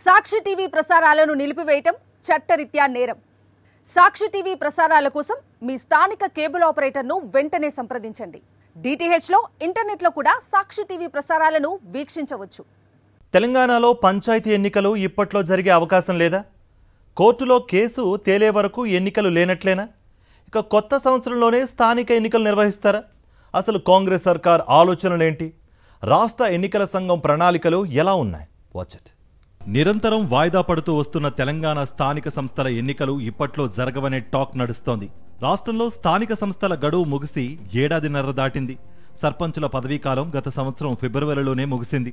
సాక్షి TV ప్రసారాలను నిలిపివేయటం చట్టరీత్యా నేరం. సాక్షి టీవీ ప్రసారాల కోసం మీ స్థానిక కేబుల్ ఆపరేటర్ను వెంటనే సంప్రదించండి. డిటిహెచ్లో ఇంటర్నెట్లో కూడా సాక్షి టీవీ ప్రసారాలను వీక్షించవచ్చు. తెలంగాణలో పంచాయతీ ఎన్నికలు ఇప్పట్లో జరిగే అవకాశం లేదా? కోర్టులో కేసు తేలే వరకు ఎన్నికలు లేనట్లేనా? ఇక కొత్త సంవత్సరంలోనే స్థానిక ఎన్నికలు నిర్వహిస్తారా? అసలు కాంగ్రెస్ సర్కార్ ఆలోచనలేంటి? రాష్ట్ర ఎన్నికల సంఘం ప్రణాళికలు ఎలా ఉన్నాయి? Watch it. నిరంతరం వాయిదా పడుతూ వస్తున్న తెలంగాణ స్థానిక సంస్థల ఎన్నికలు ఇప్పట్లో జరగవనే టాక్ నడుస్తోంది. రాష్ట్రంలో స్థానిక సంస్థల గడువు ముగిసి ఏడాదిన్నర దాటింది. సర్పంచుల పదవీకాలం గత సంవత్సరం ఫిబ్రవరిలోనే ముగిసింది.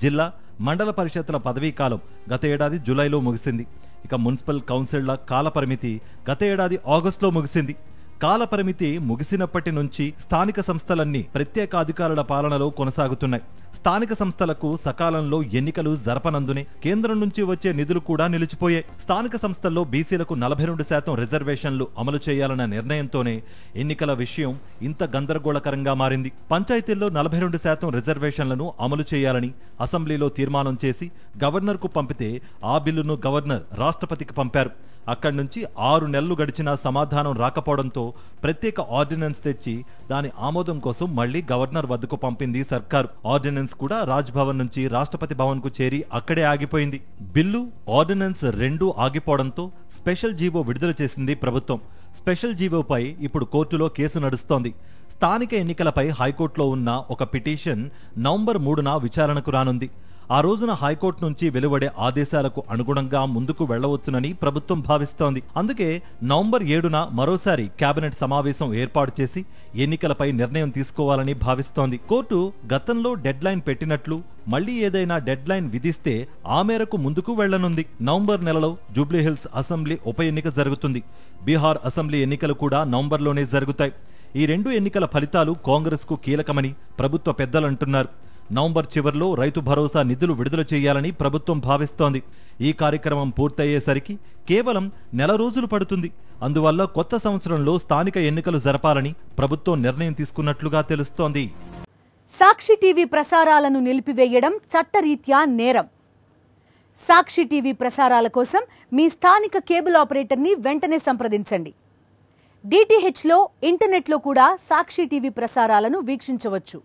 జిల్లా మండల పరిషత్తుల పదవీకాలం గత ఏడాది జూలైలో ముగిసింది. ఇక మున్సిపల్ కౌన్సిళ్ల కాలపరిమితి గత ఏడాది ఆగస్టులో ముగిసింది. కాలపరిమితి ముగిసినప్పటి నుంచి స్థానిక సంస్థలన్నీ ప్రత్యేక అధికారుల పాలనలో కొనసాగుతున్నాయి. స్థానిక సంస్థలకు సకాలంలో ఎన్నికలు జరపనందునే కేంద్రం నుంచి వచ్చే నిధులు కూడా నిలిచిపోయాయి. స్థానిక సంస్థల్లో బీసీలకు 42% రిజర్వేషన్లు అమలు చేయాలన్న నిర్ణయంతోనే ఎన్నికల విషయం ఇంత గందరగోళకరంగా మారింది. పంచాయతీల్లో 42% రిజర్వేషన్లను అమలు చేయాలని అసెంబ్లీలో తీర్మానం చేసి గవర్నర్కు పంపితే ఆ బిల్లును గవర్నర్ రాష్ట్రపతికి పంపారు. అక్కడి నుంచి 6 నెలలు గడిచినా సమాధానం రాకపోవడంతో ప్రత్యేక ఆర్డినెన్స్ తెచ్చి దాని ఆమోదం కోసం మళ్లీ గవర్నర్ వద్దకు పంపింది సర్కారు. ఆర్డినెన్స్ కూడా రాజ్ భవన్ నుంచి రాష్ట్రపతి భవన్ కు చేరి అక్కడే ఆగిపోయింది. బిల్లు, ఆర్డినెన్స్ రెండూ ఆగిపోవడంతో స్పెషల్ జీవో విడుదల చేసింది ప్రభుత్వం. స్పెషల్ జీవోపై ఇప్పుడు కోర్టులో కేసు నడుస్తోంది. స్థానిక ఎన్నికలపై హైకోర్టులో ఉన్న ఒక పిటిషన్ నవంబర్ 3న విచారణకు రానుంది. ఆ రోజున హైకోర్టు నుంచి వెలువడే ఆదేశాలకు అనుగుణంగా ముందుకు వెళ్లవచ్చునని ప్రభుత్వం భావిస్తోంది. అందుకే నవంబర్ 7న మరోసారి కేబినెట్ సమావేశం ఏర్పాటు చేసి ఎన్నికలపై నిర్ణయం తీసుకోవాలని భావిస్తోంది. కోర్టు గతంలో డెడ్ లైన్ పెట్టినట్లు మళ్లీ ఏదైనా డెడ్ లైన్ విధిస్తే ఆ మేరకు ముందుకు వెళ్లనుంది. నవంబర్ నెలలో జూబ్లీహిల్స్ అసెంబ్లీ ఉప ఎన్నిక జరుగుతుంది. బీహార్ అసెంబ్లీ ఎన్నికలు కూడా నవంబర్లోనే జరుగుతాయి. ఈ 2 ఎన్నికల ఫలితాలు కాంగ్రెస్కు కీలకమని ప్రభుత్వ పెద్దలంటున్నారు. నవంబర్ చివర్లో రైతు భరోసా నిధులు విడుదల చేయాలని ప్రభుత్వం భావిస్తోంది. ఈ కార్యక్రమం పూర్తయ్యేసరికి కేవలం నెల రోజులు పడుతుంది. అందువల్ల కొత్త సంవత్సరంలో స్థానిక ఎన్నికలు జరపాలని ప్రభుత్వం నిర్ణయం తీసుకున్నట్లుగా తెలుస్తోంది. సాక్షి టీవీ ప్రసారాలను నిలిపివేయడం చట్టరీత్యా నేరం. సాక్షి టీవీ ప్రసారాల కోసం మీ స్థానిక కేబుల్ ఆపరేటర్ని వెంటనే సంప్రదించండి. డిటిహెచ్లో ఇంటర్నెట్లో కూడా సాక్షి టీవీ ప్రసారాలను వీక్షించవచ్చు.